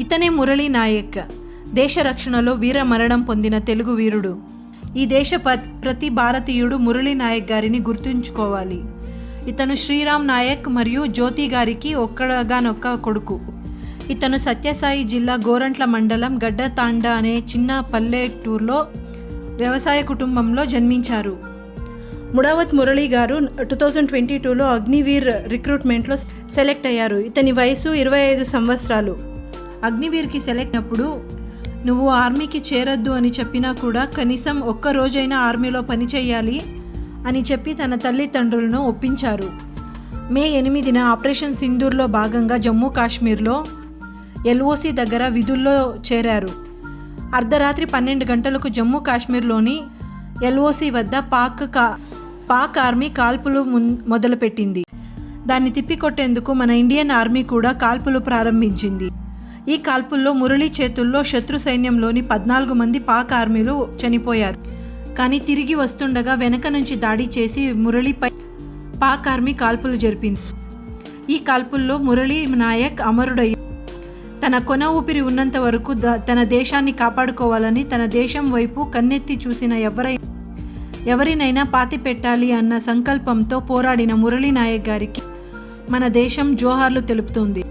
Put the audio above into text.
ఇతనే మురళీ నాయక్, దేశ రక్షణలో వీర మరణం పొందిన తెలుగు వీరుడు. ఈ దేశ ప్రతి భారతీయుడు మురళీ నాయక్ గారిని గుర్తుంచుకోవాలి. ఇతను శ్రీరామ్ నాయక్ మరియు జ్యోతి గారికి ఒక్కగానొక్క కొడుకు. ఇతను సత్యసాయి జిల్లా గోరంట్ల మండలం గడ్డతాండ అనే చిన్న పల్లెటూరులో వ్యవసాయ కుటుంబంలో జన్మించారు. ముడావత్ మురళీ గారు 2022లో అగ్నివీర్ రిక్రూట్మెంట్లో సెలెక్ట్ అయ్యారు. ఇతని వయసు 25 సంవత్సరాలు. అగ్నివీర్కి సెలెక్ట్ అయినప్పుడు నువ్వు ఆర్మీకి చేరొద్దు అని చెప్పినా కూడా కనీసం ఒక్క రోజైనా ఆర్మీలో పనిచేయాలి అని చెప్పి తన తల్లిదండ్రులను ఒప్పించారు. మే 8న ఆపరేషన్ సింధూర్లో భాగంగా జమ్మూ కాశ్మీర్లో LOC దగ్గర విధుల్లో చేరారు. అర్ధరాత్రి 12 గంటలకు జమ్మూ కాశ్మీర్లోని LOC వద్ద పాక్ ఆర్మీ కాల్పులు మొదలుపెట్టింది. దాన్ని తిప్పికొట్టేందుకు మన ఇండియన్ ఆర్మీ కూడా కాల్పులు ప్రారంభించింది. ఈ కాల్పుల్లో మురళీ చేతుల్లో శత్రు సైన్యంలోని 14 మంది పాక్ ఆర్మీలు చనిపోయారు. కానీ తిరిగి వస్తుండగా వెనక నుంచి దాడి చేసి మురళీపై పాక్ ఆర్మీ కాల్పులు జరిపింది. ఈ కాల్పుల్లో మురళీ నాయక్ అమరుడయ్యారు. తన కొన ఊపిరి ఉన్నంత వరకు తన దేశాన్ని కాపాడుకోవాలని తన దేశం వైపు కన్నెత్తి చూసిన ఎవరినైనా పాతి పెట్టాలి అన్న సంకల్పంతో పోరాడిన మురళీ నాయక్ గారికి మన దేశం జోహార్లు తెలుపుతోంది.